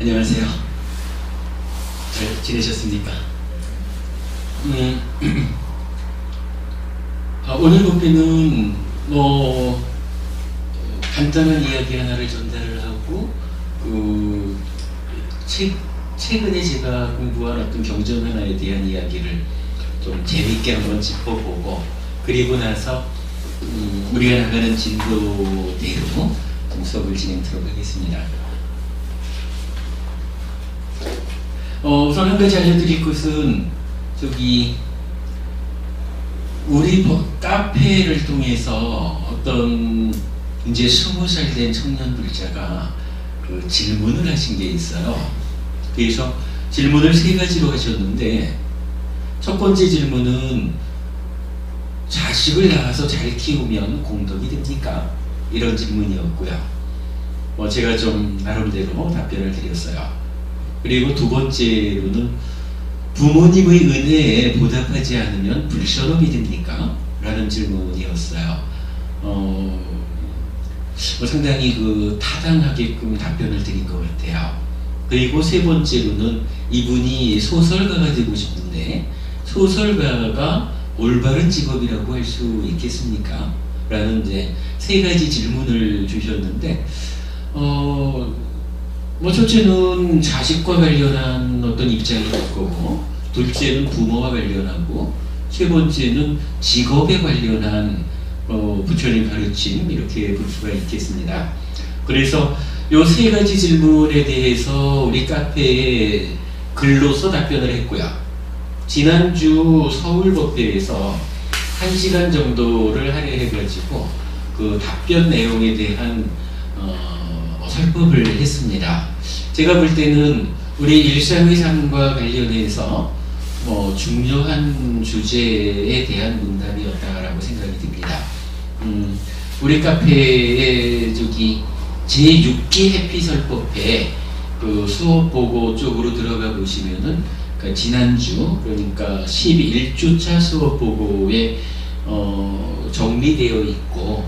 안녕하세요. 잘 지내셨습니까? 오늘 목표는 간단한 이야기 하나를 전달을 하고 최근에 제가 공부한 어떤 경전 하나에 대한 이야기를 좀 재밌게 한번 짚어보고, 그리고 나서 우리가 나가는 진도대로 좀 수업을 진행하도록 하겠습니다. 우선 한 가지 알려드릴 것은, 우리 카페를 통해서 어떤 이제 20살 된 청년 불자가 질문을 하신 게 있어요. 그래서 질문을 3가지로 하셨는데, 첫 번째 질문은 자식을 낳아서 잘 키우면 공덕이 됩니까? 이런 질문이었고요. 제가 좀 나름대로 답변을 드렸어요. 그리고 두 번째로는 부모님의 은혜에 보답하지 않으면 불선업이 됩니까? 라는 질문이었어요. 상당히 타당하게끔 답변을 드린 것 같아요. 그리고 세 번째로는 이분이 소설가가 되고 싶은데 소설가가 올바른 직업이라고 할 수 있겠습니까? 라는 이제 3가지 질문을 주셨는데, 첫째는 자식과 관련한 어떤 입장이 될 거고, 둘째는 부모와 관련하고, 세 번째는 직업에 관련한 부처님 가르침, 이렇게 볼 수가 있겠습니다. 그래서 이 3가지 질문에 대해서 우리 카페에 글로써 답변을 했고요. 지난주 서울법회에서 1시간 정도를 할애해가지고 그 답변 내용에 대한 설법을 했습니다. 제가 볼 때는 우리 일상의 삶과 관련해서 중요한 주제에 대한 문답이었다라고 생각이 듭니다. 우리 카페에 제6기 해피설법회 수업 보고 쪽으로 들어가 보시면은 지난주, 그러니까 11주차 수업 보고에 정리되어 있고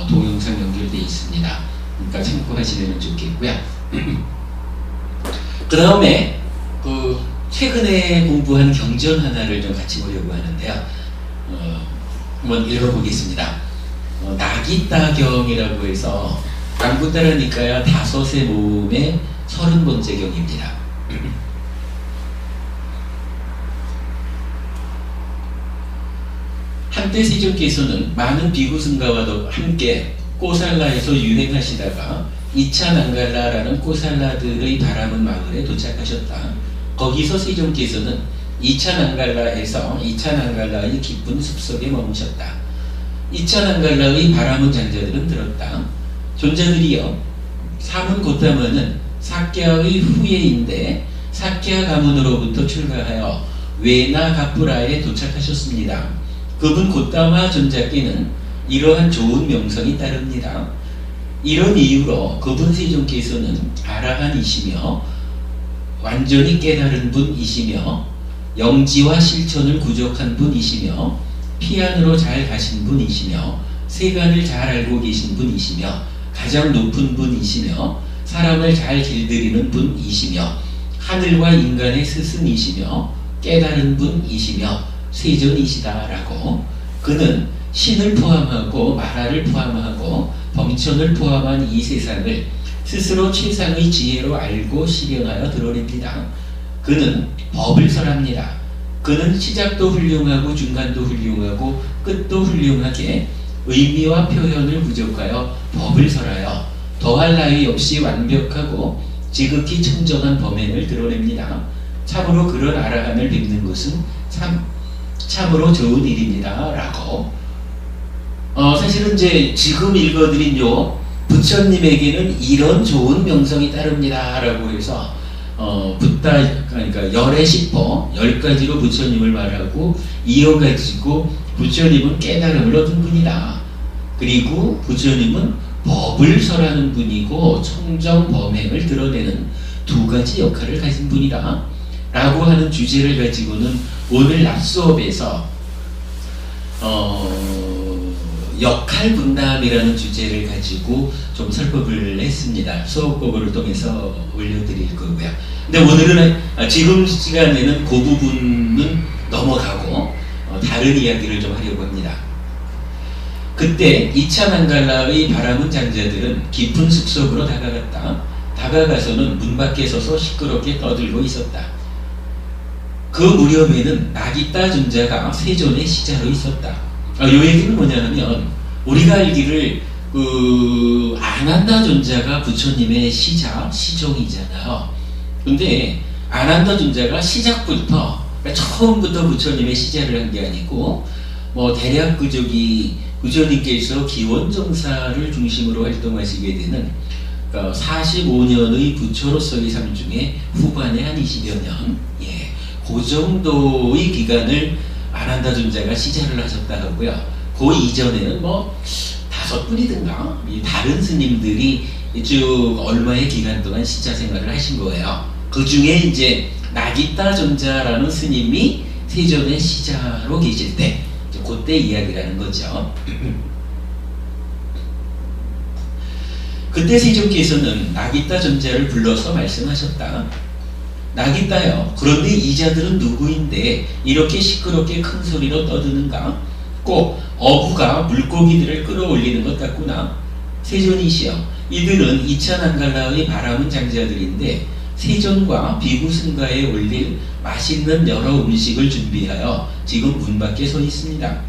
동영상 연결되어 있습니다. 그러니까 참고하시면 좋겠고요. 그 다음에 최근에 공부한 경전 하나를 좀 같이 보려고 하는데요. 한번 읽어보겠습니다. 나기따경이라고 해서 남구따라니까야 5의 모음의 30번째 경입니다. 한때 세존께서는 많은 비구승가와도 함께 꼬살라에서 유행하시다가 이차난갈라라는 꼬살라들의 바람은 마을에 도착하셨다. 거기서 세존께서는 이차난갈라에서 이차난갈라의 깊은 숲속에 머무셨다. 이차난갈라의 바람은 장자들은 들었다. 존자들이여, 사문 고타머는 사케아의 후예인데 사케아 가문으로부터 출가하여 외나 가프라에 도착하셨습니다. 그분 고타마 존자께는 이러한 좋은 명성이 따릅니다. 이런 이유로 그분 세존께서는 아라한이시며 완전히 깨달은 분이시며 영지와 실천을 구족한 분이시며 피안으로 잘 가신 분이시며 세간을 잘 알고 계신 분이시며 가장 높은 분이시며 사람을 잘 길들이는 분이시며 하늘과 인간의 스승이시며 깨달은 분이시며 세존이시다라고, 그는 신을 포함하고 마라를 포함하고 범천을 포함한 이 세상을 스스로 최상의 지혜로 알고 실현하여 드러냅니다. 그는 법을 설합니다. 그는 시작도 훌륭하고 중간도 훌륭하고 끝도 훌륭하게 의미와 표현을 부족하여 법을 설하여 더할 나위 없이 완벽하고 지극히 청정한 범행을 드러냅니다. 참으로 그런 아라한을 뵙는 것은 참으로 좋은 일입니다. 라고, 사실은 지금 읽어드린 부처님에게는 이런 좋은 명성이 따릅니다. 라고 해서, 그러니까 열의 10호, 10가지로 부처님을 말하고, 이어가지고, 부처님은 깨달음을 얻은 분이다. 그리고 부처님은 법을 설하는 분이고, 청정 범행을 드러내는 2가지 역할을 가진 분이다. 라고 하는 주제를 가지고는 오늘 낮 수업에서 역할 분담이라는 주제를 가지고 좀 설법을 했습니다. 수업법을 통해서 올려드릴 거고요. 근데 오늘은 지금 시간에는 그 부분은 넘어가고 다른 이야기를 좀 하려고 합니다. 그때 2차 난갈라의 바람은 장자들은 깊은 숲속으로 다가갔다. 다가가서는 문 밖에 서서 시끄럽게 떠들고 있었다. 그 무렵에는 나기따 존자가 세존의 시자로 있었다. 이 얘기는 뭐냐면 우리가 알기를 아난다 존자가 부처님의 시종이잖아요. 근데 아난다 존자가 시작부터 처음부터 부처님의 시자를 한 게 아니고 대략 부처님께서 기원정사를 중심으로 활동하시게 되는 45년의 부처로서의 삶 중에 후반에 한 20여 년, 그 정도의 기간을 아난다 존자가 시자를 하셨다 하고요. 그 이전에는 5분이든가 다른 스님들이 쭉 얼마의 기간 동안 시자 생활을 하신 거예요. 그 중에 이제 나기따 존자라는 스님이 세존의 시자로 계실 때, 그때 이야기라는 거죠. 그때 세존께서는 나기따 존자를 불러서 말씀하셨다. 나기따여, 그런데 이 자들은 누구인데 이렇게 시끄럽게 큰 소리로 떠드는가? 꼭 어부가 물고기들을 끌어올리는 것 같구나. 세존이시여, 이들은 2차 난갈라의 바람은 장자들인데 세존과 비구승가에 올릴 맛있는 여러 음식을 준비하여 지금 문 밖에 서 있습니다.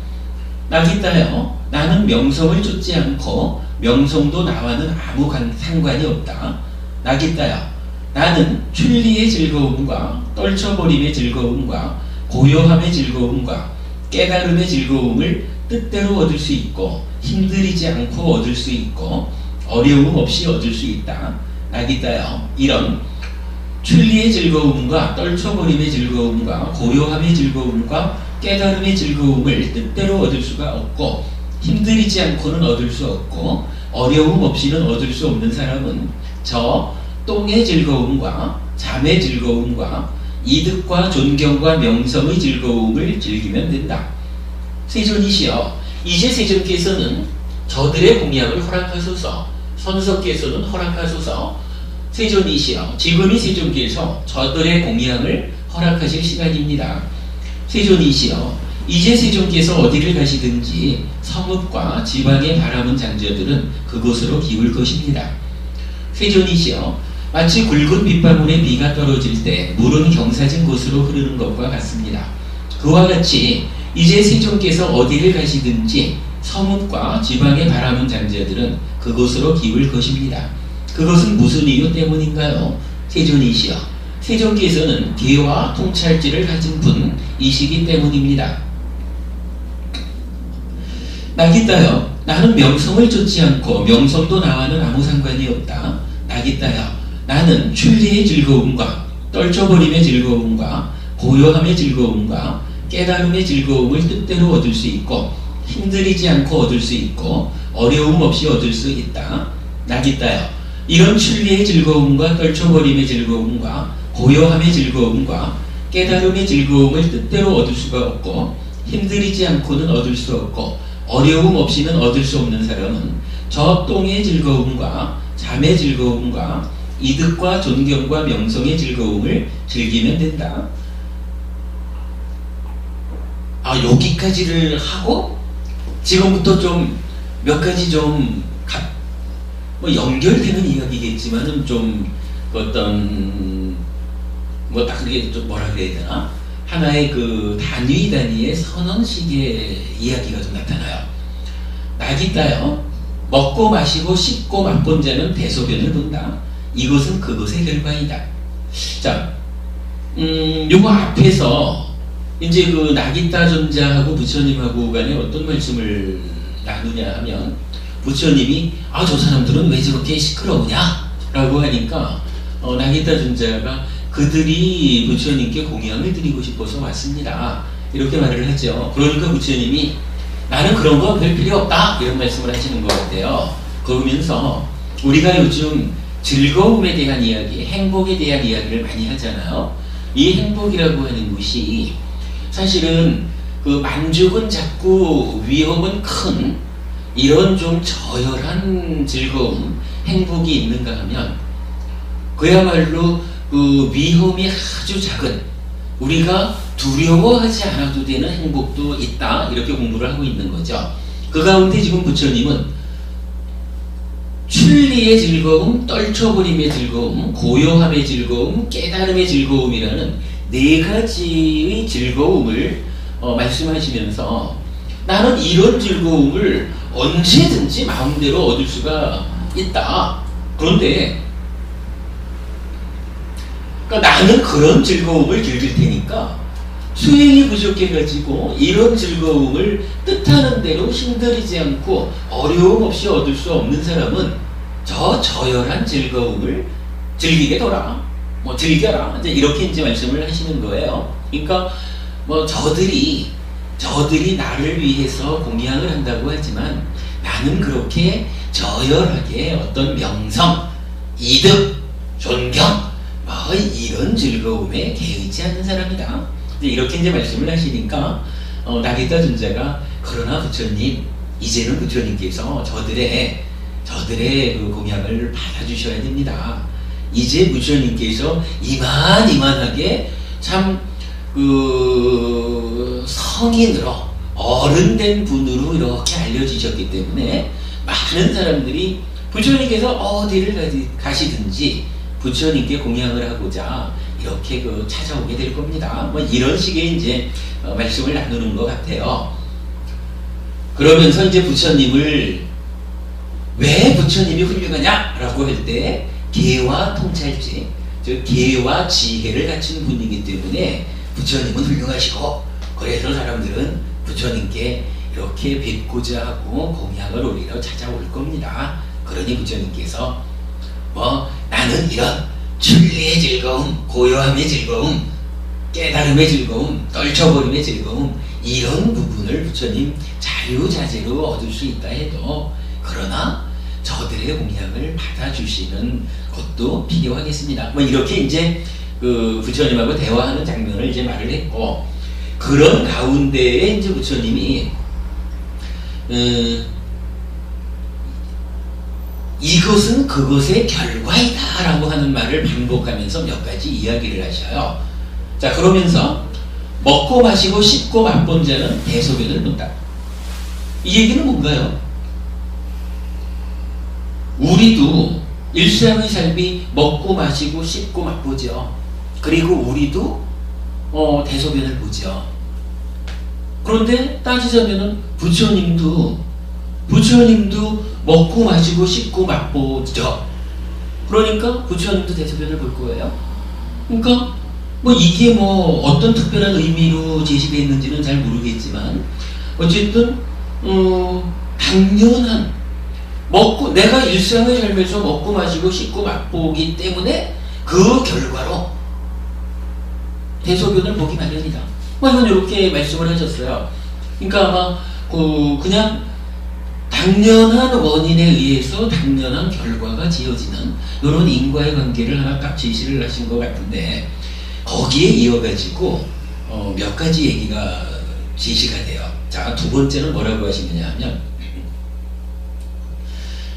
나기따여, 나는 명성을 쫓지 않고 명성도 나와는 아무 상관이 없다. 나기따여, 나는 출리의 즐거움과 떨쳐버림의 즐거움과 고요함의 즐거움과 깨달음의 즐거움을 뜻대로 얻을 수 있고 힘들이지 않고 얻을 수 있고 어려움 없이 얻을 수 있다. 나기따여, 이런 출리의 즐거움과 떨쳐버림의 즐거움과 고요함의 즐거움과 깨달음의 즐거움을 뜻대로 얻을 수가 없고 힘들이지 않고는 얻을 수 없고 어려움 없이는 얻을 수 없는 사람은 저 똥의 즐거움과 잠의 즐거움과 이득과 존경과 명성의 즐거움을 즐기면 된다. 세존이시여, 이제 세존께서는 저들의 공양을 허락하소서. 선석께서는 허락하소서. 세존이시여, 지금이 세존께서 저들의 공양을 허락하실 시간입니다. 세존이시여, 이제 세존께서 어디를 가시든지 성읍과 지방의 바람은 장자들은 그곳으로 기울 것입니다. 세존이시여, 마치 굵은 빗방울에 비가 떨어질 때 물은 경사진 곳으로 흐르는 것과 같습니다. 그와 같이 이제 세존께서 어디를 가시든지 성읍과 지방의 바람은 장자들은 그곳으로 기울 것입니다. 그것은 무슨 이유 때문인가요? 세존이시여, 세존께서는 계와 통찰지를 가진 분이시기 때문입니다. 나기따여, 나는 명성을 쫓지 않고 명성도 나와는 아무 상관이 없다. 나기따여, 나는 출리의 즐거움과 떨쳐버림의 즐거움과 고요함의 즐거움과 깨달음의 즐거움을 뜻대로 얻을 수 있고 힘들이지 않고 얻을 수 있고 어려움 없이 얻을 수 있다. 나기따여, 이런 출리의 즐거움과 떨쳐버림의 즐거움과 고요함의 즐거움과 깨달음의 즐거움을 뜻대로 얻을 수가 없고 힘들이지 않고는 얻을 수 없고 어려움 없이는 얻을 수 없는 사람은 저 똥의 즐거움과 잠의 즐거움과 이득과 존경과 명성의 즐거움을 즐기면 된다. 여기까지를 하고 지금부터 좀 몇 가지 좀 연결되는 이야기겠지만은 좀 어떤 딱 그게 좀 뭐라 그래야 되나, 하나의 그 단위의 선언식의 이야기가 좀 나타나요. 나기따여, 먹고 마시고 씹고 맛본 자는 대소변을 본다. 이것은 그것의 결과이다. 자, 요거 앞에서 이제 그 나기따 존자하고 부처님하고 간에 어떤 말씀을 나누냐 하면, 부처님이 저 사람들은 왜 저렇게 시끄러우냐 라고 하니까 나기따 존자가 그들이 부처님께 공양을 드리고 싶어서 왔습니다, 이렇게 말을 하죠. 그러니까 부처님이 나는 그런 거 별 필요 없다, 이런 말씀을 하시는 것 같아요. 그러면서 우리가 요즘 즐거움에 대한 이야기, 행복에 대한 이야기를 많이 하잖아요. 이 행복이라고 하는 것이 사실은 그 만족은 작고 위험은 큰 이런 좀 저열한 즐거움, 행복이 있는가 하면 그야말로 그 위험이 아주 작은, 우리가 두려워하지 않아도 되는 행복도 있다, 이렇게 공부를 하고 있는 거죠. 그 가운데 지금 부처님은 출리의 즐거움, 떨쳐버림의 즐거움, 고요함의 즐거움, 깨달음의 즐거움이라는 네 가지의 즐거움을 말씀하시면서 나는 이런 즐거움을 언제든지 마음대로 얻을 수가 있다. 그런데 그러니까 나는 그런 즐거움을 즐길 테니까 수행이 부족해가지고 이런 즐거움을 뜻하는 대로 힘들이지 않고 어려움 없이 얻을 수 없는 사람은 저 저열한 즐거움을 즐기게 둬라, 뭐 즐겨라, 이제 이렇게 이제 말씀을 하시는 거예요. 그러니까 뭐 저들이 나를 위해서 공양을 한다고 하지만 나는 그렇게 저열하게 어떤 명성, 이득, 존경, 뭐 이런 즐거움에 개의치 않는 사람이다. 이렇게 이제 말씀을 하시니까 나기타尊자가 그러나 부처님, 이제는 부처님께서 저들의 그 공양을 받아주셔야 됩니다. 이제 부처님께서 이만하게 참 그 성인으로 어른된 분으로 이렇게 알려지셨기 때문에 많은 사람들이 부처님께서 어디를 가시든지 부처님께 공양을 하고자 이렇게 그 찾아오게 될 겁니다. 뭐 이런 식의 이제 말씀을 나누는 것 같아요. 그러면서 이제 부처님을 왜 부처님이 훌륭하냐라고 할 때 계와 통찰지, 즉 계와 지혜를 갖춘 분이기 때문에 부처님은 훌륭하시고, 그래서 사람들은 부처님께 이렇게 뵙고자 하고 공양을 올리러 찾아올 겁니다. 그러니 부처님께서 뭐 나는 이런 출리의 즐거움, 고요함의 즐거움, 깨달음의 즐거움, 떨쳐버림의 즐거움, 이런 부분을 부처님 자유자재로 얻을 수 있다 해도 그러나 저들의 공양을 받아주시는 것도 필요하겠습니다. 뭐 이렇게 이제 그 부처님하고 대화하는 장면을 이제 말을 했고, 그런 가운데에 이제 부처님이 이것은 그것의 결과이다 라고 하는 말을 반복하면서 몇 가지 이야기를 하셔요. 자, 그러면서 먹고 마시고 씹고 맛본 자는 대소변을 본다. 이 얘기는 뭔가요? 우리도 일상의 삶이 먹고 마시고 씹고 맛보죠. 그리고 우리도 대소변을 보죠. 그런데 따지자면은 부처님도 먹고 마시고 씹고 맛보죠. 그러니까 부처님도 대소변을 볼 거예요. 그러니까 뭐 이게 뭐 어떤 특별한 의미로 제시되어 있는지는 잘 모르겠지만 어쨌든 당연한, 내가 일상의 삶에서 먹고 마시고 씹고 맛보기 때문에 그 결과로 대소변을 보기 마련이다. 뭐 이건 이렇게 말씀을 하셨어요. 그러니까 아마 그냥 당연한 원인에 의해서 당연한 결과가 지어지는 이런 인과의 관계를 하나 딱 제시를 하신 것 같은데, 거기에 이어가지고 몇 가지 얘기가 제시가 돼요. 자, 두 번째는 뭐라고 하시느냐 하면,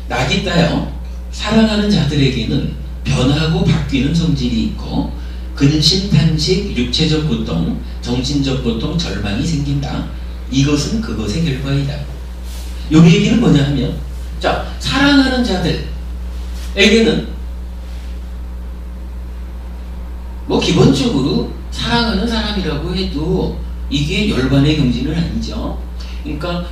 나기따요, 사랑하는 자들에게는 변하고 바뀌는 성질이 있고 근심, 탄식, 육체적 고통, 정신적 고통, 절망이 생긴다. 이것은 그것의 결과이다. 이 얘기는 뭐냐 하면, 자, 사랑하는 자들에게는 뭐 기본적으로 사랑하는 사람이라고 해도 이게 열반의 경지는 아니죠. 그러니까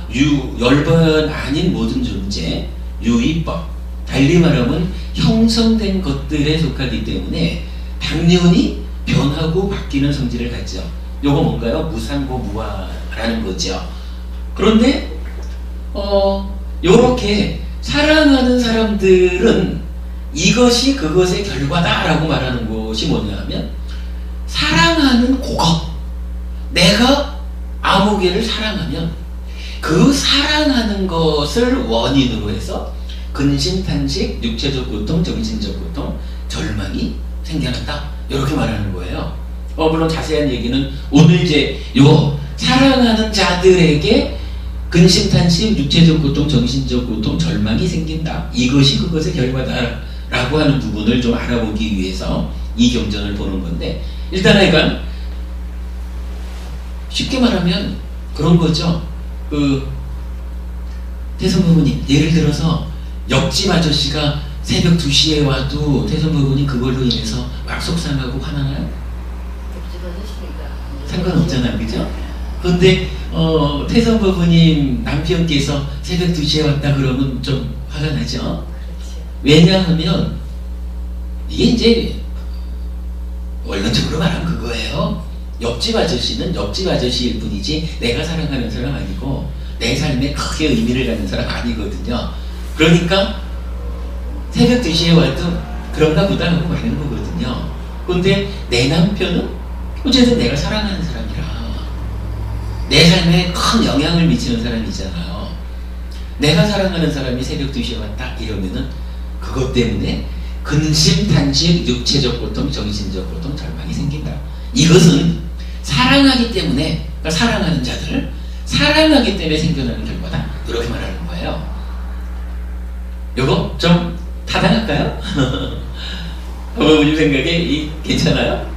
열반 아닌 모든 존재, 유의법, 달리 말하면 형성된 것들에 속하기 때문에 당연히 변하고 바뀌는 성질을 갖죠. 요거 뭔가요? 무상고 무아라는 거죠. 그런데 요렇게 사랑하는 사람들은 이것이 그것의 결과다라고 말하는 것이 뭐냐 하면, 사랑하는 그것, 내가 아무개를 사랑하면 그 사랑하는 것을 원인으로 해서 근심, 탄식, 육체적 고통, 정신적 고통, 절망이 생겨난다. 이렇게 말하는 거예요. 물론 자세한 얘기는 오늘 이제 요 사랑하는 자들에게 근심탄식, 육체적 고통, 정신적 고통, 절망이 생긴다. 이것이 그것의 결과다라고 하는 부분을 좀 알아보기 위해서 이 경전을 보는 건데, 일단 하여간 쉽게 말하면 그런 거죠. 태선부모님, 예를 들어서 옆집 아저씨가 새벽 2시에 와도 태선부모님 그걸로 인해서 막 속상하고 화나나요? 상관없잖아요, 그죠? 근데 태선부모님 남편께서 새벽 2시에 왔다 그러면 좀 화가 나죠? 왜냐하면 이게 이제 원론적으로 말하면 그거예요. 옆집 아저씨는 옆집 아저씨일 뿐이지 내가 사랑하는 사람 아니고 내 삶에 크게 의미를 갖는 사람 아니거든요. 그러니까 새벽 2시에 와도 그런가 보다 하고 말하는 거거든요. 근데 내 남편은 어쨌든 내가 사랑하는 사람이라 내 삶에 큰 영향을 미치는 사람이잖아요. 내가 사랑하는 사람이 새벽 2시에 왔다 이러면은 그것 때문에 근심, 탄식, 육체적 고통, 정신적 고통, 절망이 생긴다. 이것은 사랑하기 때문에, 그러니까 사랑하는 자들을 사랑하기 때문에 생겨나는 결과다. 이렇게 말하는 거예요. 요거 좀 타당할까요? 어머님 생각에 괜찮아요?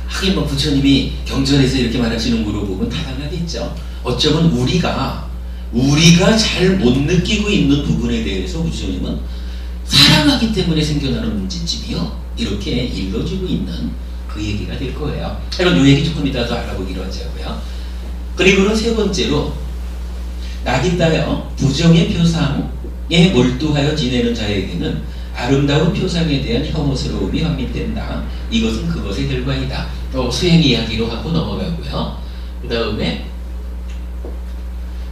하긴 뭐 부처님이 경전에서 이렇게 말하시는 거로 보면 타당하겠죠. 어쩌면 우리가 잘 못 느끼고 있는 부분에 대해서 부처님은 사랑하기 때문에 생겨나는 문제집이요, 이렇게 일러주고 있는 그 얘기가 될 거예요. 이건 요 얘기 조금 이따 더 알아보기로 하자고요. 그리고는 세 번째로, 낙이 따여 부정의 표상에 몰두하여 지내는 자에게는 아름다운 표상에 대한 혐오스러움이 확립된다. 이것은 그것의 결과이다. 또 수행 이야기로 하고 넘어가고요. 그 다음에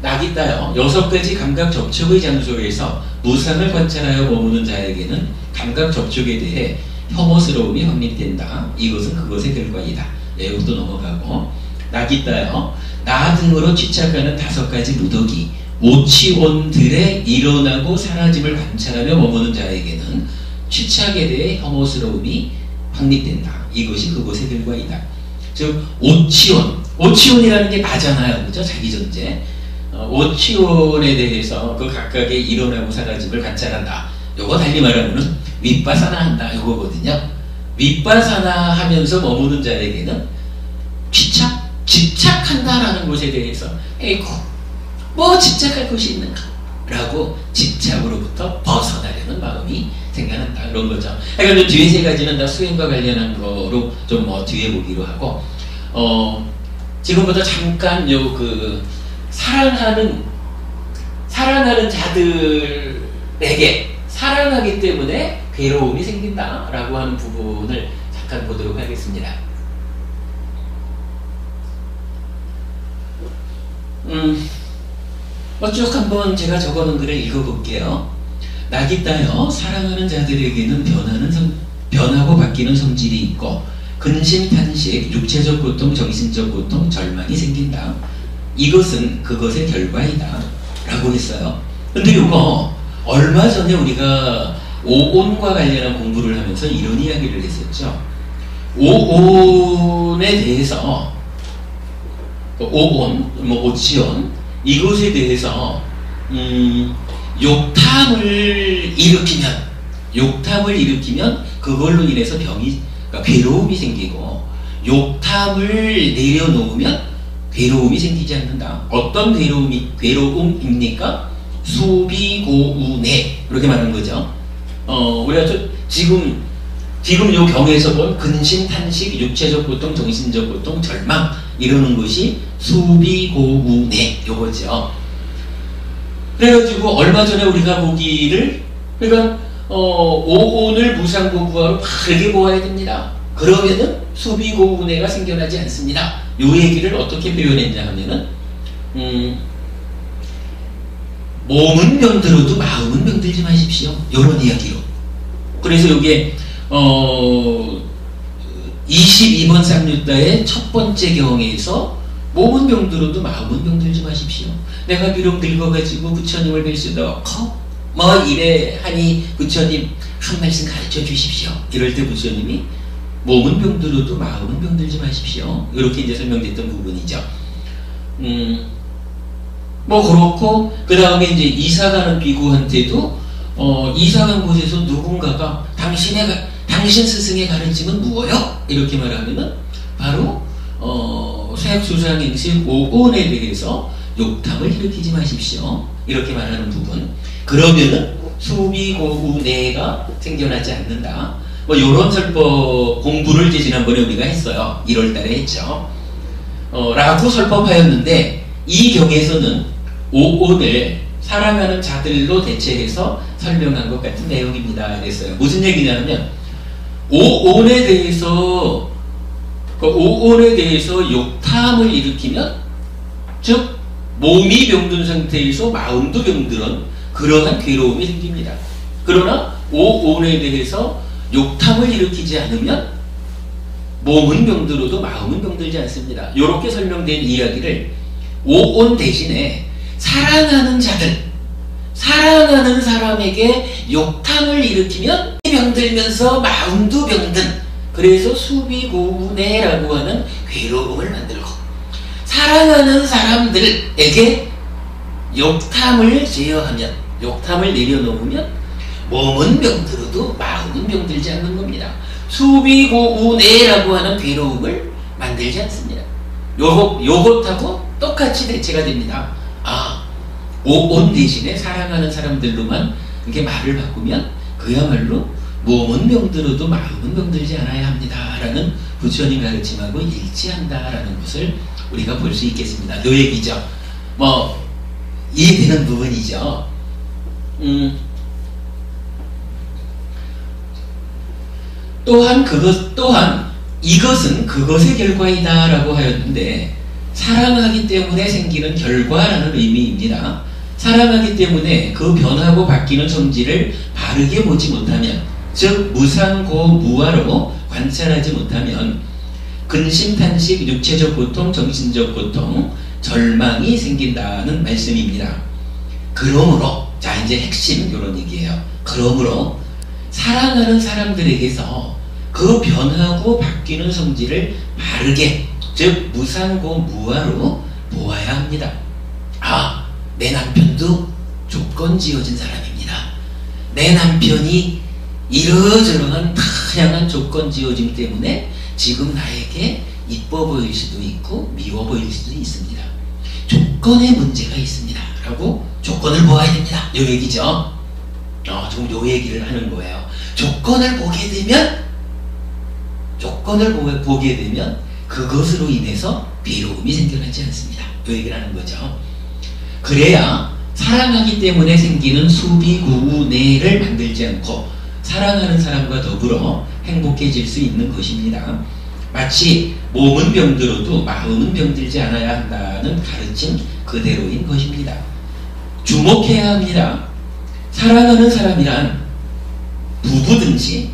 낙이 따여 6가지 감각 접촉의 장소에서 무상을 관찰하여 머무는 자에게는 감각 접촉에 대해 혐오스러움이 확립된다. 이것은 그것의 결과이다. 여기부터 넘어가고, 낙이 따여 나 등으로 취착하는 5가지 무더기 오치원들의 일어나고 사라짐을 관찰하며 머무는 자에게는 취착에 대해 혐오스러움이 확립된다. 이것이 그것의 결과이다. 즉 오치원이라는 게 나잖아요, 그죠? 자기 전제. 오치원에 대해서 그 각각의 일어나고 사라짐을 관찰한다. 요거 달리 말하면은 윗바사나 한다, 요거거든요. 윗바사나 하면서 머무는 자에게는 집착한다라는 것에 대해서 에이구, 뭐 집착할 것이 있는가? 라고 집착으로부터 벗어나려는 마음이 생겨난다. 그런 거죠. 그러니까 뒤에 세 가지는 다 수행과 관련한 거로 좀 뒤에 보기로 하고, 지금부터 잠깐 사랑하는 자들에게 사랑하기 때문에 괴로움이 생긴다라고 하는 부분을 잠깐 보도록 하겠습니다. 쭉 한번 제가 적어놓은 글을 읽어볼게요. 낙이 따여 사랑하는 자들에게는 변하고 바뀌는 성질이 있고 근심, 탄식, 육체적 고통, 정신적 고통, 절망이 생긴다. 이것은 그것의 결과이다 라고 했어요. 근데 이거 얼마 전에 우리가 오온과 관련한 공부를 하면서 이런 이야기를 했었죠. 오온에 대해서, 오온, 오치온, 이것에 대해서 욕탐을 일으키면 그걸로 인해서 그러니까 괴로움이 생기고, 욕탐을 내려놓으면 괴로움이 생기지 않는다. 어떤 괴로움입니까? 수비고우내, 그렇게 말하는 거죠. 우리가 지금 요 경에서 본 근심, 탄식, 육체적 고통, 정신적 고통, 절망, 이러는 것이 수비고우내, 요거죠. 그래가지고 얼마 전에 우리가 보기를, 그러니까 오온을 무상고부하로 바르게 보아야 됩니다. 그러면은 수비고우내가 생겨나지 않습니다. 요 얘기를 어떻게 표현했냐 하면은 몸은 병들어도 마음은 병들지 마십시오, 요런 이야기로. 그래서 요게 22번 쌍유따의 첫 번째 경에서 몸은 병들어도 마음은 병들지 마십시오. 내가 비록 늙어가지고 부처님을 뵐 수도 없고 뭐 이래 하니 부처님 한 말씀 가르쳐 주십시오. 이럴 때 부처님이 몸은 병들어도 마음은 병들지 마십시오, 이렇게 이제 설명됐던 부분이죠. 뭐 그렇고 그 다음에 이제 이사가는 비구한테도 이사간 곳에서 누군가가 당신 스승의 가르침은 무엇요? 이렇게 말하면은 바로 세학수상행실 5권에 대해서 욕탕을 일으키지 마십시오. 이렇게 말하는 부분. 그러면은 수비고우내가 생겨나지 않는다. 뭐 요런 설법 공부를 이제 지난번에 우리가 했어요. 1월달에 했죠. 라고 설법하였는데 이 경에서는 오온을 사랑하는 자들로 대체해서 설명한 것 같은 내용입니다. 그랬어요. 무슨 얘기냐면 오온에 대해서 욕탐을 일으키면 즉 몸이 병든 상태에서 마음도 병들은 그러한 괴로움이 생깁니다. 그러나 오온에 대해서 욕탐을 일으키지 않으면 몸은 병들어도 마음은 병들지 않습니다. 이렇게 설명된 이야기를 오온 대신에 사랑하는 자들, 사랑하는 사람에게 욕탐을 일으키면 병들면서 마음도 병든, 그래서 수비고우내라고 하는 괴로움을 만들고, 사랑하는 사람들에게 욕탐을 제어하면, 욕탐을 내려놓으면 몸은 병들어도 마음은 병들지 않는 겁니다. 수비고우내라고 하는 괴로움을 만들지 않습니다. 요것하고 똑같이 대체가 됩니다. 오온 대신에 사랑하는 사람들로만 이렇게 말을 바꾸면 그야말로 몸은 병들어도 마음은 병들지 않아야 합니다. 라는 부처님 가르침하고 일치한다라는 것을 우리가 볼 수 있겠습니다. 요 얘기죠. 뭐 이해되는 부분이죠. 또한 이것은 그것의 결과이다 라고 하였는데, 사랑하기 때문에 생기는 결과라는 의미입니다. 사랑하기 때문에 그 변하고 바뀌는 성질을 바르게 보지 못하면, 즉 무상고무아로 관찰하지 못하면 근심탄식, 육체적 고통, 정신적 고통, 절망이 생긴다는 말씀입니다. 그러므로, 자 이제 핵심 이런 얘기예요. 그러므로 사랑하는 사람들에게서 그 변하고 바뀌는 성질을 바르게, 즉 무상고무아로 보아야 합니다. 내 남편도 조건 지어진 사람입니다. 내 남편이 이러저러한 다양한 조건 지어짐 때문에 지금 나에게 이뻐 보일 수도 있고 미워 보일 수도 있습니다. 조건에 문제가 있습니다. 라고 조건을 보아야 됩니다. 요 얘기죠. 지금 요 얘기를 하는 거예요. 조건을 보게 되면 그것으로 인해서 괴로움이 생겨나지 않습니다. 요 얘기를 하는 거죠. 그래야 사랑하기 때문에 생기는 수비구우내를 만들지 않고 사랑하는 사람과 더불어 행복해질 수 있는 것입니다. 마치 몸은 병들어도 마음은 병들지 않아야 한다는 가르침 그대로인 것입니다. 주목해야 합니다. 사랑하는 사람이란 부부든지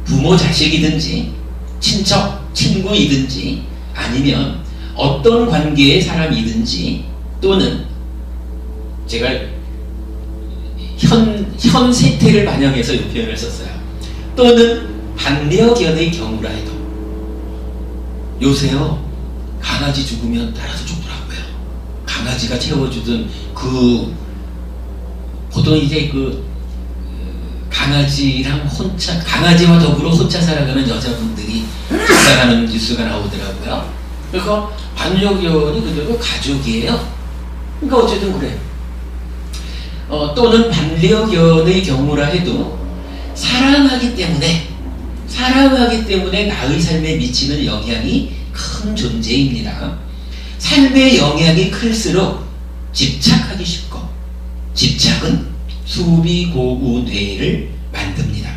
부모 자식이든지 친척 친구이든지 아니면 어떤 관계의 사람이든지, 또는 제가 현 세태를 반영해서 이 표현을 썼어요. 또는 반려견의 경우라 해도, 요새요 강아지 죽으면 따라서 죽더라고요. 강아지가 채워주던 보통 이제 강아지와 더불어 혼자 살아가는 여자분들이 살아가는 뉴스가 나오더라고요. 그래서 반려견이 그대로 가족이에요. 그러니까 어쨌든 그래요. 또는 반려견의 경우라 해도 사랑하기 때문에 나의 삶에 미치는 영향이 큰 존재입니다. 삶의 영향이 클수록 집착하기 쉽고, 집착은 수비고우뇌를 만듭니다.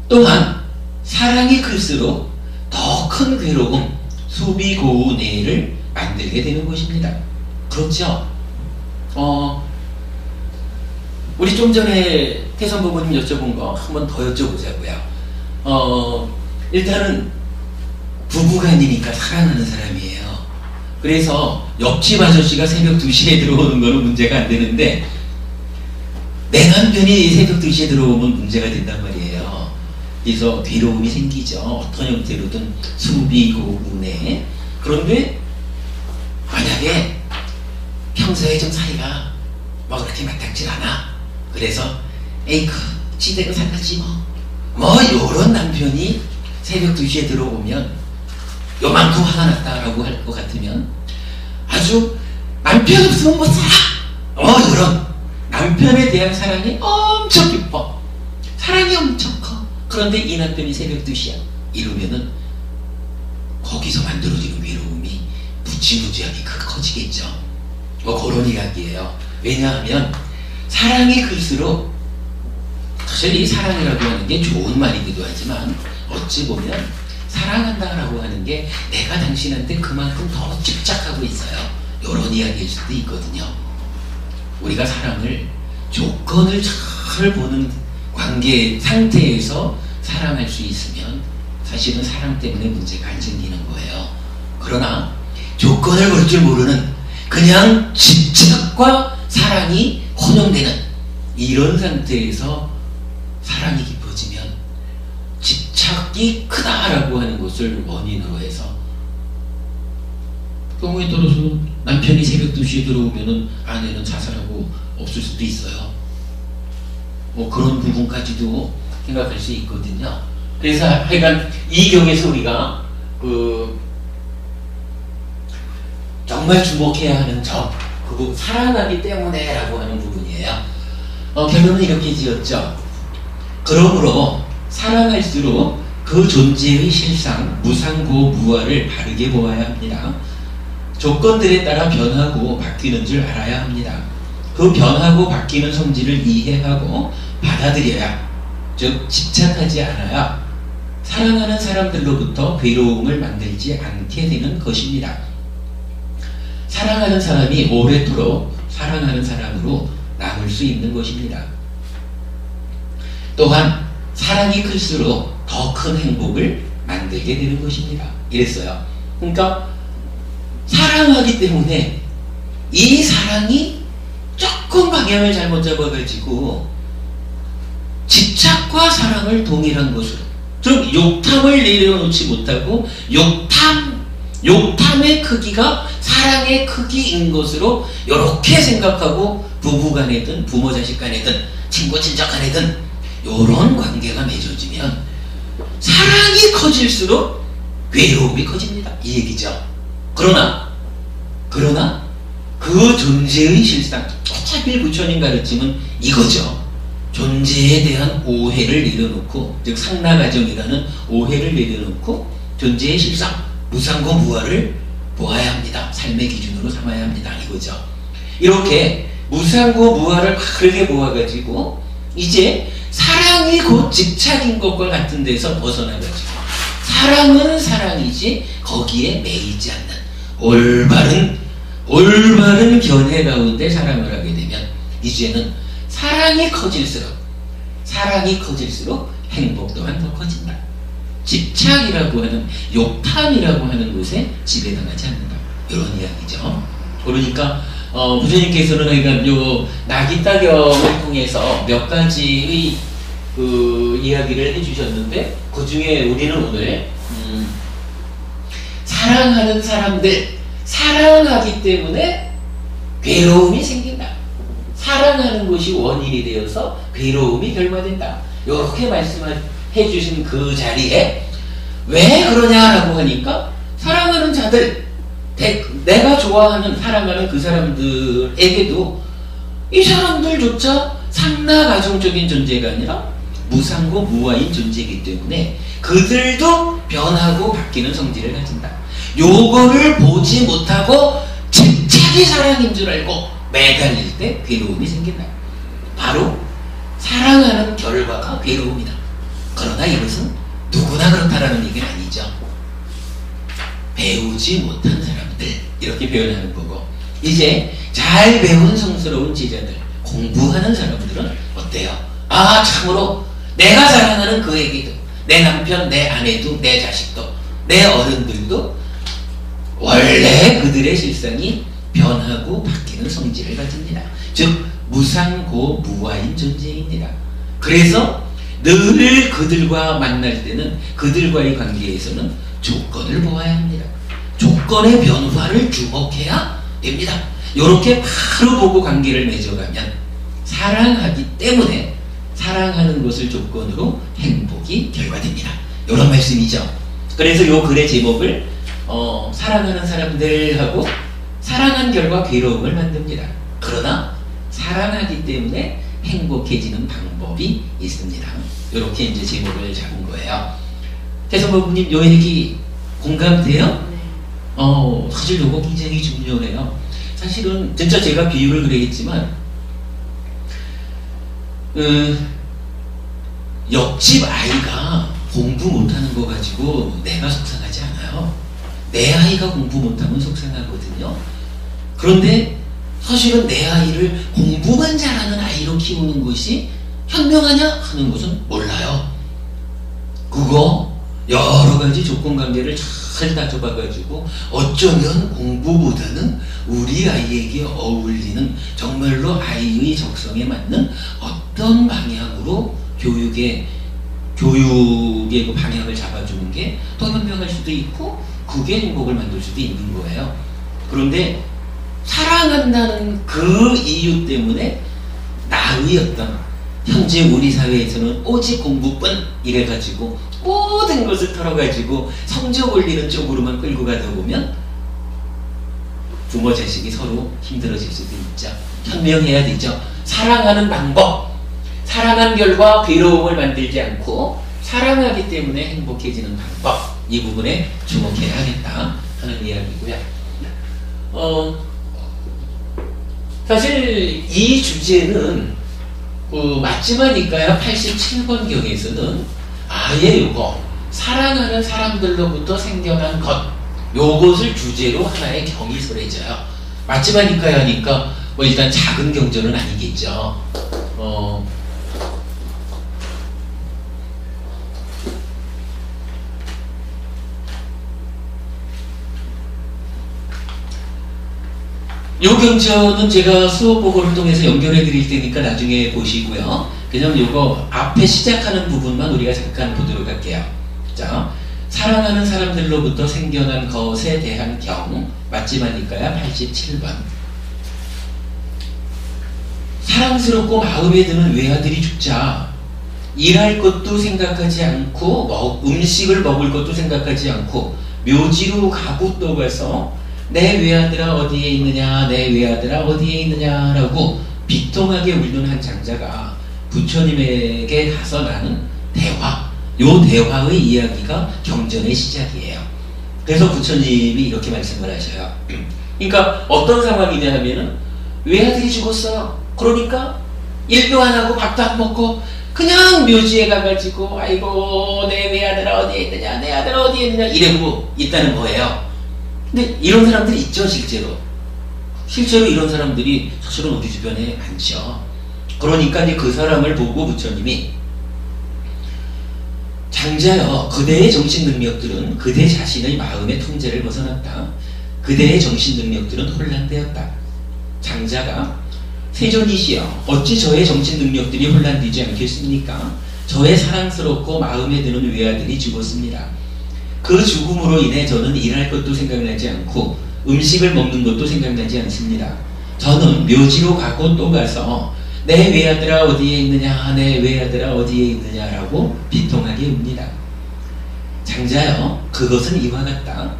또한 사랑이 클수록 더 큰 괴로움, 수비고우뇌를 만들게 되는 것입니다. 그렇죠? 우리 좀 전에 태선 부모님 여쭤본 거 한 번 더 여쭤보자고요. 일단은 부부간이니까 사랑하는 사람이에요. 그래서 옆집 아저씨가 새벽 2시에 들어오는 거는 문제가 안 되는데, 내 남편이 새벽 2시에 들어오면 문제가 된단 말이에요. 그래서 괴로움이 생기죠. 어떤 형태로든 수비고우뇌. 그런데 만약에 평소에 좀 사이가 뭐 그렇게 맞닥질 않아. 그래서 에이크 지대로 살았지 뭐 요런 남편이 새벽 2시에 들어오면 요만큼 화가 났다라고 할 것 같으면 아주 남편 없으면 못 살아 요런 남편에 대한 사랑이 엄청 깊어. 사랑이 엄청 커. 그런데 이 남편이 새벽 2시야 이러면은 거기서 만들어지는 외로움이 무지무지하게 커지겠죠. 뭐 그런 이야기예요. 왜냐하면 사랑이 클수록 사실 이 사랑이라고 하는 게 좋은 말이기도 하지만 어찌 보면 사랑한다라고 하는 게 내가 당신한테 그만큼 더 집착하고 있어요. 이런 이야기일 수도 있거든요. 우리가 사랑을 조건을 잘 보는 관계 상태에서 사랑할 수 있으면 사실은 사랑 때문에 문제가 안 생기는 거예요. 그러나 조건을 볼 줄 모르는 그냥 집착과 사랑이 혼용되는 이런 상태에서 사랑이 깊어지면 집착이 크다라고 하는 것을 원인으로 해서 경우에 따라서 남편이 새벽 2시에 들어오면은 아내는 자살하고 없을 수도 있어요. 뭐 그런 부분까지도 생각할 수 있거든요. 그래서 하여간 이 경에서 우리가 정말 주목해야 하는 점, 그거 사랑하기 때문에 라고 하는 부분이에요. 결론은 이렇게 지었죠. 그러므로 사랑할수록 그 존재의 실상, 무상고 무아를 바르게 보아야 합니다. 조건들에 따라 변하고 바뀌는 줄 알아야 합니다. 그 변하고 바뀌는 성질을 이해하고 받아들여야, 즉 집착하지 않아야 사랑하는 사람들로부터 괴로움을 만들지 않게 되는 것입니다. 사랑하는 사람이 오래도록 사랑하는 사람으로 남을 수 있는 것입니다. 또한 사랑이 클수록 더 큰 행복을 만들게 되는 것입니다. 이랬어요. 그러니까 사랑하기 때문에 이 사랑이 조금 방향을 잘못 잡아가지고 집착과 사랑을 동일한 것으로, 즉 욕탐을 내려놓지 못하고 욕탐의 크기가 사랑의 크기인 것으로 이렇게 생각하고 부부간에든 부모 자식간에든 친구 친척간에든 이런 관계가 맺어지면 사랑이 커질수록 괴로움이 커집니다. 이 얘기죠. 그러나 그 존재의 실상, 어차피 부처님 가르침은 이거죠. 존재에 대한 오해를 내려놓고, 즉 상나가정이라는 오해를 내려놓고 존재의 실상, 무상고 무아를 보아야 합니다. 삶의 기준으로 삼아야 합니다. 이거죠. 이렇게 무상고 무아를 바르게 보아가지고 이제 사랑이 곧 집착인 것과 같은 데서 벗어나가지고 사랑은 사랑이지 거기에 매이지 않는 올바른 견해 가운데 사랑을 하게 되면 이제는 사랑이 커질수록 행복 또한 더 커진다. 집착이라고 하는, 욕탐이라고 하는 것에 지배당하지 않는다. 이런 이야기죠. 그러니까 부처님께서는 그러니까 요 나기따경을 통해서 몇 가지의 그 이야기를 해주셨는데, 그 중에 우리는 오늘 사랑하는 사람들, 사랑하기 때문에 괴로움이 생긴다. 사랑하는 것이 원인이 되어서 괴로움이 결과된다. 이렇게 말씀해 주신 그 자리에 왜 그러냐라고 하니까 사랑하는 자들, 내가 좋아하는, 사랑하는 그 사람들에게도 이 사람들조차 상나가정적인 존재가 아니라 무상고 무아인 존재이기 때문에 그들도 변하고 바뀌는 성질을 가진다. 요거를 보지 못하고 집착이 사랑인 줄 알고 매달릴 때 괴로움이 생긴다. 바로 사랑하는 결과가 괴로움이다. 그러나 이것은 누구나 그렇다라는 얘기는 아니죠. 배우지 못한 사람들, 이렇게 표현하는 거고, 이제 잘 배운 성스러운 제자들, 공부하는 사람들은 어때요? 아, 참으로 내가 사랑하는 그에게도, 내 남편, 내 아내도, 내 자식도, 내 어른들도 원래 그들의 실상이 변하고 바뀌는 성질을 가집니다. 즉 무상고 무아인 존재입니다. 그래서 늘 그들과 만날 때는, 그들과의 관계에서는 조건을 보아야 합니다. 조건의 변화를 주목해야 됩니다. 이렇게 바로 보고 관계를 맺어가면 사랑하기 때문에 사랑하는 것을 조건으로 행복이 결과됩니다. 이런 말씀이죠. 그래서 이 글의 제목을 사랑하는 사람들하고 사랑한 결과 괴로움을 만듭니다. 그러나 사랑하기 때문에 행복해지는 방법이 있습니다. 이렇게 이제 제목을 잡은 거예요. 태성부님, 요 얘기 공감돼요? 사실 요거 굉장히 중요해요. 사실은 진짜 제가 비유를 그러겠지만 옆집 아이가 공부 못하는 거 가지고 내가 속상하지 않아요. 내 아이가 공부 못하면 속상하거든요. 그런데 사실은 내 아이를 공부만 잘하는 아이로 키우는 것이 현명하냐 하는 것은 몰라요. 그거 여러 가지 조건관계를 잘 따져봐가지고 어쩌면 공부보다는 우리 아이에게 어울리는 정말로 아이의 적성에 맞는 어떤 방향으로 교육의 그 방향을 잡아주는 게 더 현명할 수도 있고 그게 행복을 만들 수도 있는 거예요. 그런데 사랑한다는 그 이유 때문에 나의 어떤 현재 우리 사회에서는 오직 공부뿐 이래가지고 모든 것을 털어가지고 성적 올리는 쪽으로만 끌고 가다 보면 부모 자식이 서로 힘들어질 수도 있죠. 현명해야 되죠. 사랑하는 방법, 사랑한 결과 괴로움을 만들지 않고 사랑하기 때문에 행복해지는 방법, 이 부분에 주목해야 하겠다 하는 이야기고요. 사실 이 주제는 맞지만일까요? 87번경에서는 아예 요거 사랑하는 사람들로부터 생겨난 것, 요것을 주제로 하나의 경이 설해져요. 맞지만일까요? 하니까 뭐 일단 작은 경전은 아니겠죠. 요 경전은 제가 수업 보고를 통해서 연결해 드릴 테니까 나중에 보시고요. 그냥 요거 앞에 시작하는 부분만 우리가 잠깐 보도록 할게요. 자, 사랑하는 사람들로부터 생겨난 것에 대한 경, 맞지만일까요? 87번. 사랑스럽고 마음에 드는 외아들이 죽자 일할 것도 생각하지 않고 음식을 먹을 것도 생각하지 않고 묘지로 가고 또 가서 내 외아들아 어디에 있느냐, 내 외아들아 어디에 있느냐라고 비통하게 울던 한 장자가 부처님에게 가서 나눈 대화, 요 대화의 이야기가 경전의 시작이에요. 그래서 부처님이 이렇게 말씀을 하셔요. 그러니까 어떤 상황이냐 하면은 외아들이 죽었어요. 그러니까 일도 안 하고 밥도 안 먹고 그냥 묘지에 가가지고 아이고 내 외아들아 어디에 있느냐, 내 아들 어디에 있느냐 이러고 있다는 거예요. 근데 이런 사람들이 있죠. 실제로 이런 사람들이 사실은 우리 주변에 많죠. 그러니까 이제 그 사람을 보고 부처님이 장자여, 그대의 정신 능력들은 그대 자신의 마음의 통제를 벗어났다. 그대의 정신 능력들은 혼란되었다. 장자가 세존이시여, 어찌 저의 정신 능력들이 혼란되지 않겠습니까? 저의 사랑스럽고 마음에 드는 외아들이 죽었습니다. 그 죽음으로 인해 저는 일할 것도 생각나지 않고 음식을 먹는 것도 생각나지 않습니다. 저는 묘지로 가고 또 가서 내 외아들아 어디에 있느냐, 내 외아들아 어디에 있느냐라고 비통하게 웁니다. 장자여, 그것은 이와 같다.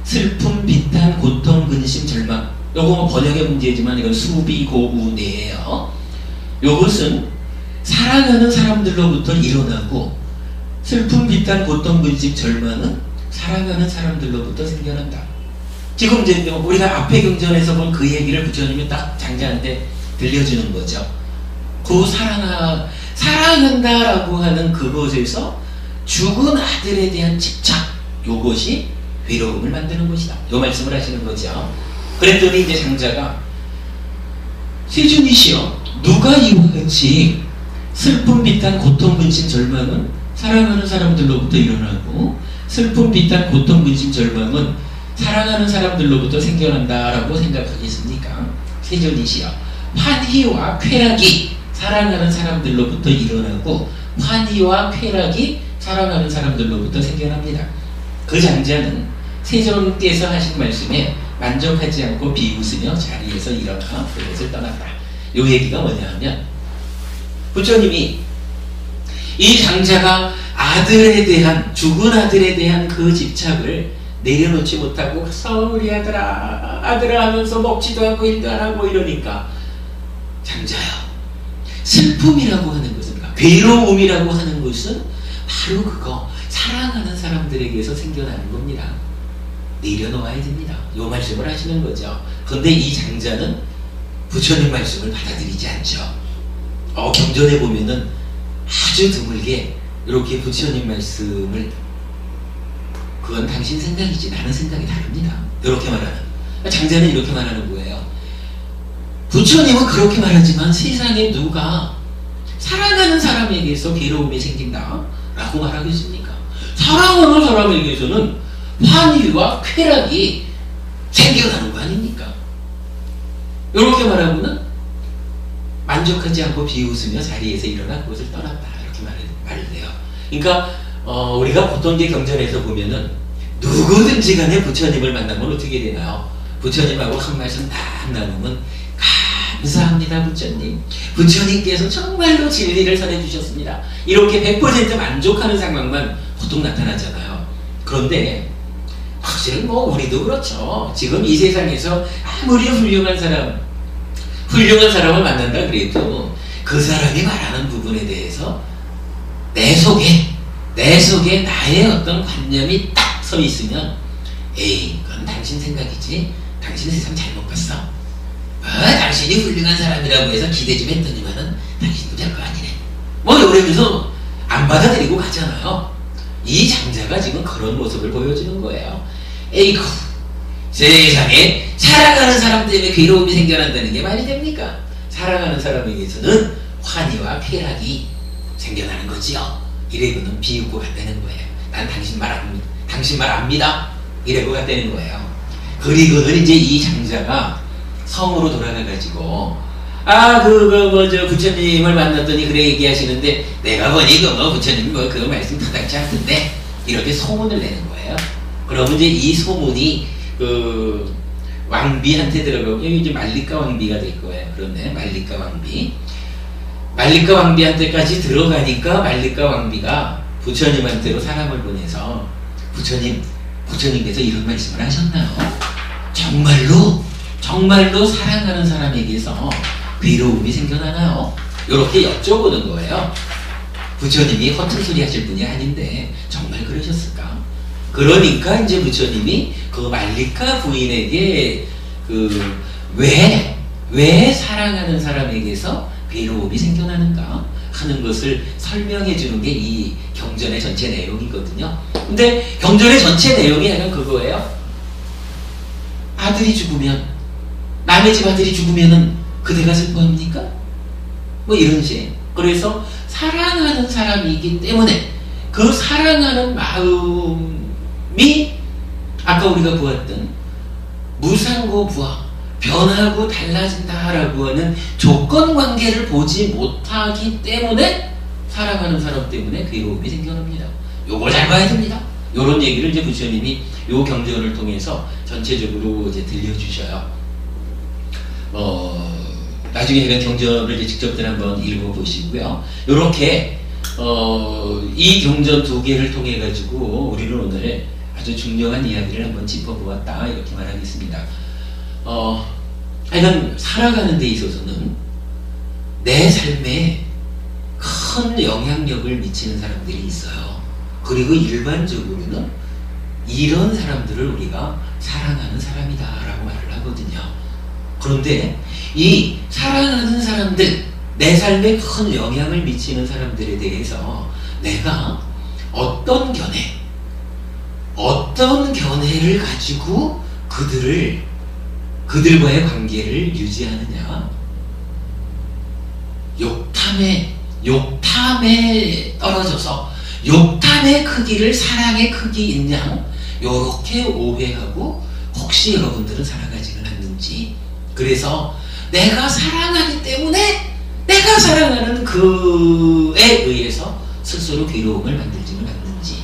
슬픔, 비탄, 고통, 근심, 절망. 요거 뭐 번역의 문제지만 이건 수비고우네예요. 요것은 사랑하는 사람들로부터 일어나고 슬픔, 비탄, 고통, 근심, 절망은 사랑하는 사람들로부터 생겨난다. 지금 이제 우리가 앞에 경전에서 본 그 얘기를 부처님이 딱 장자한테 들려주는 거죠. 그 사랑한다라고 하는 그것에서 죽은 아들에 대한 집착, 요것이 괴로움을 만드는 것이다. 요 말씀을 하시는 거죠. 그랬더니 이제 장자가 세존이시여, 누가 이와 같이 슬픔, 비탄, 고통, 근심, 절망은 사랑하는 사람들로부터 일어나고 슬픔, 비탄, 고통, 근심, 절망은 사랑하는 사람들로부터 생겨난다라고 생각하겠습니까? 세존이시여, 환희와 쾌락이 사랑하는 사람들로부터 일어나고 환희와 쾌락이 사랑하는 사람들로부터 생겨납니다. 그 장자는 세존께서 하신 말씀에 만족하지 않고 비웃으며 자리에서 일어나 그것을 떠났다. 요 얘기가 뭐냐 하면 부처님이 이 장자가 아들에 대한 죽은 아들에 대한 그 집착을 내려놓지 못하고 우리 아들아 하면서 먹지도 않고 일도 안 하고 이러니까 장자야 슬픔이라고 하는 것은 괴로움이라고 하는 것은 바로 그거 사랑하는 사람들에게서 생겨나는 겁니다. 내려놓아야 됩니다. 요 말씀을 하시는 거죠. 그런데 이 장자는 부처님 말씀을 받아들이지 않죠. 경전에 보면은 아주 드물게 이렇게 부처님 말씀을 그건 당신 생각이지 나는 생각이 다릅니다. 이렇게 말하는 장자는 이렇게 말하는 거예요. 부처님은 그렇게 말하지만 세상에 누가 사랑하는 사람에게서 괴로움이 생긴다 라고 말하겠습니까? 사랑하는 사람에게서는 환희와 쾌락이 생겨나는 거 아닙니까? 이렇게 말하고는 만족하지 않고 비웃으며 자리에서 일어나 그것을 떠났다 이렇게 말을 해요. 그러니까 우리가 보통 이제 경전에서 보면은 누구든지 간에 부처님을 만나면 어떻게 되나요? 부처님하고 한 말씀 딱 나누면 감사합니다 부처님. 부처님께서 정말로 진리를 전해주셨습니다. 이렇게 100% 만족하는 상황만 보통 나타나잖아요. 그런데 사실은 뭐 우리도 그렇죠. 지금 이 세상에서 아무리 훌륭한 사람을 만난다 그래도 그 사람이 말하는 부분에 대해서 내 속에 나의 어떤 관념이 딱 서 있으면 에이 그건 당신 생각이지 당신 세상 잘못 봤어. 당신이 훌륭한 사람이라고 해서 기대 좀 했더니만은 당신도 별거 아니네. 뭐 이러면서 안 받아들이고 가잖아요. 이 장자가 지금 그런 모습을 보여주는 거예요. 에이구 세상에 사랑하는 사람 때문에 괴로움이 생겨난다는 게 말이 됩니까? 사랑하는 사람에게서는 환희와 쾌락이 생겨나는 거지요. 이래고는 비웃고 갔다는 거예요. 난 당신 말 압니다. 이래고 갔다는 거예요. 그리고는 이제 이 장자가 성으로 돌아가가지고 부처님을 만났더니 그래 얘기하시는데 내가 보니 부처님 그 말씀 타당치 않던데 이렇게 소문을 내는 거예요. 그러면 이제 이 소문이 그 왕비한테 들어가고 여기 이제 말리까 왕비가 될 거예요. 그렇네. 말리까 왕비한테까지 들어가니까 말리까 왕비가 부처님한테로 사람을 보내서 부처님께서 이런 말씀을 하셨나요? 정말로 사랑하는 사람에게서 괴로움이 생겨나나요? 이렇게 여쭤보는 거예요. 부처님이 허튼 소리 하실 분이 아닌데 정말 그러셨을까? 그러니까 이제 부처님이 그 말리카 부인에게 왜 사랑하는 사람에게서 괴로움이 생겨나는가 하는 것을 설명해 주는 게 이 경전의 전체 내용이거든요. 근데 경전의 전체 내용이 약간 그거예요. 아들이 죽으면 남의 집 아들이 죽으면은 그대가 슬퍼합니까? 뭐 이런 식. 그래서 사랑하는 사람이기 때문에 그 사랑하는 마음이 아까 우리가 보았던 무상고부화 변하고 달라진다라고 하는 조건관계를 보지 못하기 때문에 사랑하는 사람 때문에 괴로움이 생겨납니다. 요걸 잘 봐야 됩니다. 요런 얘기를 이제 부처님이 요 경전을 통해서 전체적으로 이제 들려주셔요. 나중에 이런 경전을 이제 직접들 한번 읽어보시고요. 요렇게 이 경전 두 개를 통해 가지고 우리는 오늘 아주 중요한 이야기를 한번 짚어보았다 이렇게 말하겠습니다. 하여간 살아가는 데 있어서는 내 삶에 큰 영향력을 미치는 사람들이 있어요. 그리고 일반적으로는 이런 사람들을 우리가 사랑하는 사람이다 라고 말을 하거든요. 그런데 이 사랑하는 사람들, 내 삶에 큰 영향을 미치는 사람들에 대해서 내가 어떤 견해를 가지고 그들과의 관계를 유지하느냐. 욕탐에 떨어져서 욕탐의 크기를 사랑의 크기인 양 요렇게 오해하고 혹시 여러분들은 살아가지는 않는지, 그래서 내가 사랑하기 때문에 내가 사랑하는 그에 의해서 스스로 괴로움을 만들지는 않는지,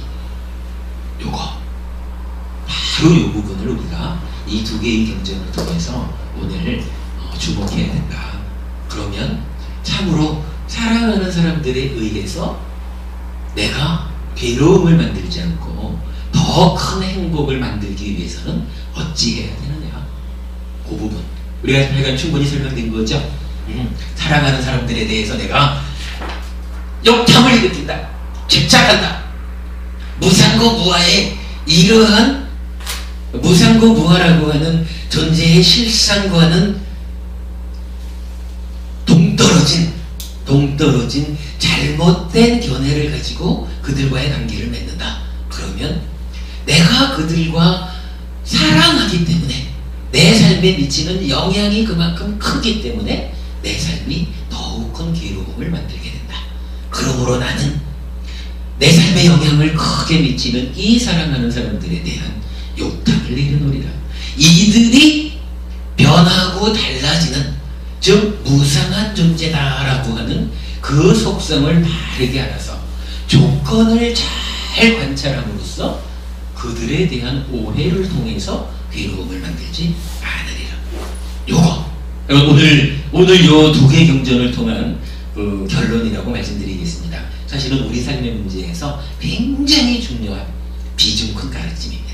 바로 요 부분을 우리가 이 두 개의 경전을 통해서 오늘 주목해야 된다. 그러면 참으로 사랑하는 사람들에 의해서 내가 괴로움을 만들지 않고 더 큰 행복을 만들기 위해서는 어찌해야 되느냐. 그 부분 우리가 약간 충분히 설명된 거죠. 사랑하는 사람들에 대해서 내가 욕탐을 일으킨다, 집착한다, 무상고무화의 이러한 무상고무화라고 하는 존재의 실상과는 동떨어진 잘못된 견해를 가지고 그들과의 관계를 맺는다. 그러면 내가 그들과 사랑하기 때문에 내 삶에 미치는 영향이 그만큼 크기 때문에 내 삶이 더욱 큰 괴로움을 만들게 된다. 그러므로 나는 내 삶에 영향을 크게 미치는 이 사랑하는 사람들에 대한 욕탕을 내려놓으리라. 이들이 변하고 달라지는, 즉 무상한 존재다라고 하는 그 속성을 바르게 알아서 조건을 잘 관찰함으로써 그들에 대한 오해를 통해서 괴로움을 만들지 않으리라. 요거 오늘 요 두 개 경전을 통한 그 결론이라고 말씀드리겠습니다. 사실은 우리 삶의 문제에서 굉장히 중요한 비중 큰 가르침입니다.